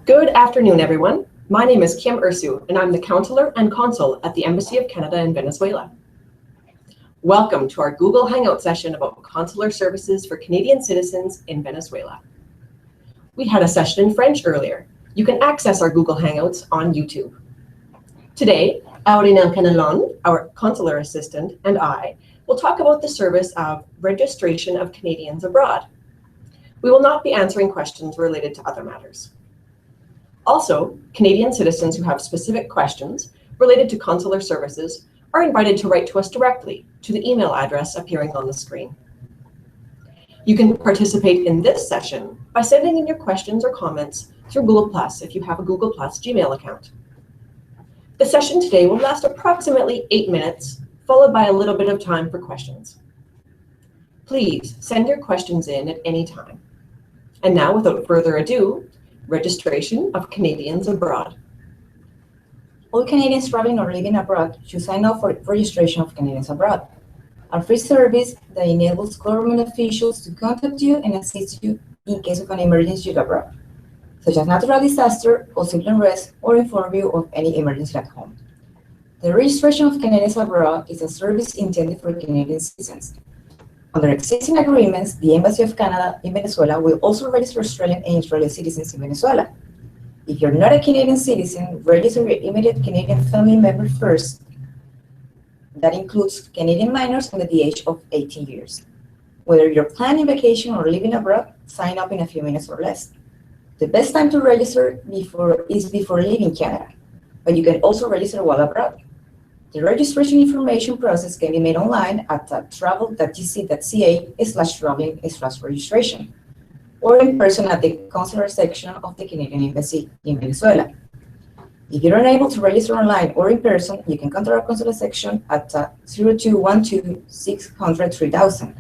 Good afternoon, everyone. My name is Kim Ursu, and I'm the Counselor and Consul at the Embassy of Canada in Venezuela. Welcome to our Google Hangout session about consular services for Canadian citizens in Venezuela. We had a session in French earlier. You can access our Google Hangouts on YouTube. Today, Aurina Canelon, our consular assistant, and I will talk about the service of registration of Canadians abroad. We will not be answering questions related to other matters. Also, Canadian citizens who have specific questions related to consular services are invited to write to us directly to the email address appearing on the screen. You can participate in this session by sending in your questions or comments through Google+ if you have a Google+ Gmail account. The session today will last approximately 8 minutes, followed by a little bit of time for questions. Please send your questions in at any time. And now, without further ado, registration of Canadians abroad. All Canadians traveling or living abroad should sign up for registration of Canadians abroad, a free service that enables government officials to contact you and assist you in case of an emergency abroad, such as natural disaster, possible unrest, or inform you of any emergency at home. The registration of Canadians abroad is a service intended for Canadian citizens. Under existing agreements, the Embassy of Canada in Venezuela will also register Australian and Israeli citizens in Venezuela. If you're not a Canadian citizen, register your immediate Canadian family member first. That includes Canadian minors under the age of 18 years. Whether you're planning vacation or living abroad, sign up in a few minutes or less. The best time to register is before leaving Canada, but you can also register while abroad. The registration information process can be made online at travel.gc.ca/traveling/registration, or in person at the consular section of the Canadian Embassy in Venezuela. If you're unable to register online or in person, you can contact our consular section at 0212-600-3000.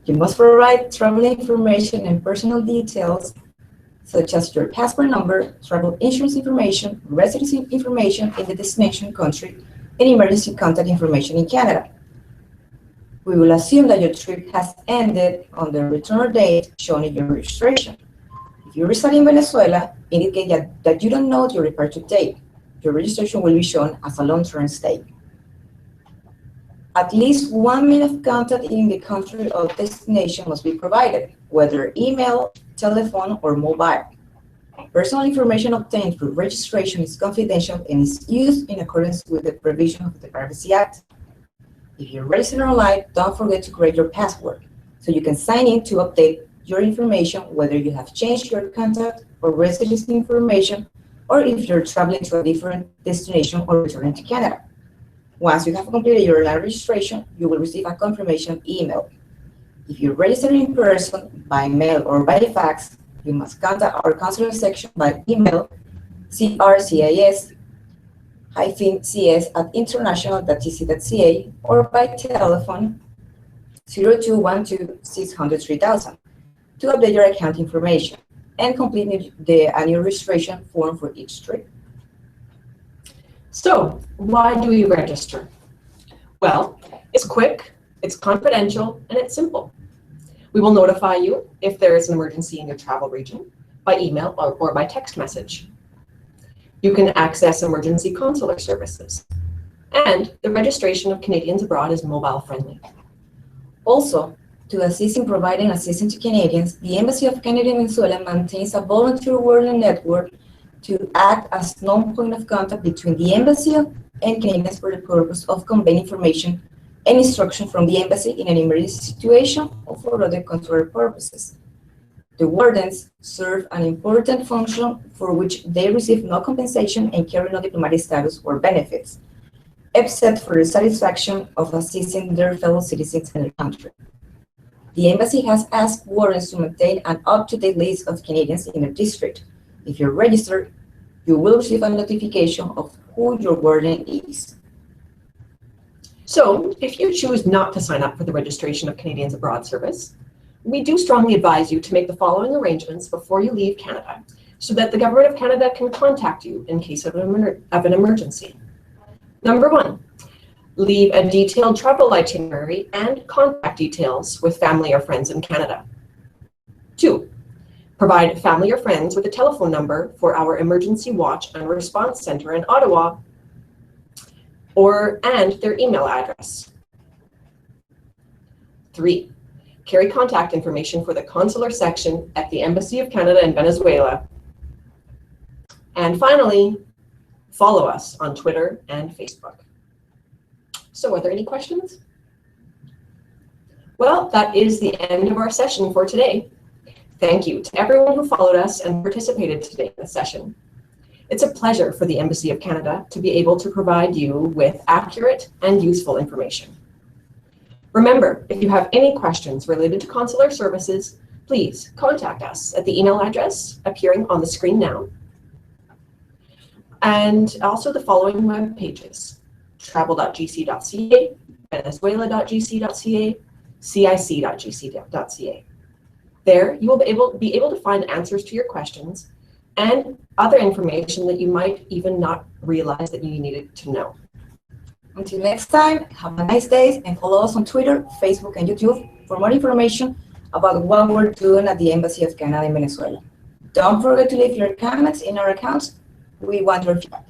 You must provide travel information and personal details such as your passport number, travel insurance information, residency information in the destination country, and emergency contact information in Canada. We will assume that your trip has ended on the return date shown in your registration. If you reside in Venezuela, indicate that you don't know your departure date. Your registration will be shown as a long-term stay. At least 1 minute of contact in the country of destination must be provided, whether email, telephone, or mobile. Personal information obtained through registration is confidential and is used in accordance with the provision of the Privacy Act. If you're registered online, don't forget to create your password so you can sign in to update your information, whether you have changed your contact or residency information, or if you're traveling to a different destination or returning to Canada. Once you have completed your online registration, you will receive a confirmation email. If you register in person, by mail, or by fax, you must contact our consular section by email crcis-cs@international.gc.ca or by telephone 0212-600-3000 to update your account information and complete the annual registration form for each trip. So, why do we register? Well, it's quick, it's confidential, and it's simple. We will notify you if there is an emergency in your travel region by email or by text message. You can access emergency consular services. And the registration of Canadians abroad is mobile friendly. Also, to assist in providing assistance to Canadians, the Embassy of Canada in Venezuela maintains a volunteer working network to act as non-point of contact between the Embassy and Canadians for the purpose of conveying information and instruction from the embassy in an emergency situation or for other consular purposes. The wardens serve an important function for which they receive no compensation and carry no diplomatic status or benefits, except for the satisfaction of assisting their fellow citizens in the country. The embassy has asked wardens to maintain an up-to-date list of Canadians in their district. If you're registered, you will receive a notification of who your warden is. So, if you choose not to sign up for the registration of Canadians abroad service, we do strongly advise you to make the following arrangements before you leave Canada so that the Government of Canada can contact you in case of an emergency. Number 1, leave a detailed travel itinerary and contact details with family or friends in Canada. 2, Provide family or friends with a telephone number for our Emergency Watch and Response Center in Ottawa, and their email address. 3, carry contact information for the consular section at the Embassy of Canada in Venezuela. And finally, follow us on Twitter and Facebook. So are there any questions? Well, that is the end of our session for today. Thank you to everyone who followed us and participated today in the session. It's a pleasure for the Embassy of Canada to be able to provide you with accurate and useful information. Remember, if you have any questions related to consular services, please contact us at the email address appearing on the screen now. And also the following web pages: travel.gc.ca, venezuela.gc.ca, cic.gc.ca. There, you will be able to find answers to your questions and other information that you might even not realize that you needed to know. Until next time, have a nice day and follow us on Twitter, Facebook, and YouTube for more information about what we're doing at the Embassy of Canada in Venezuela. Don't forget to leave your comments in our accounts. We want your feedback.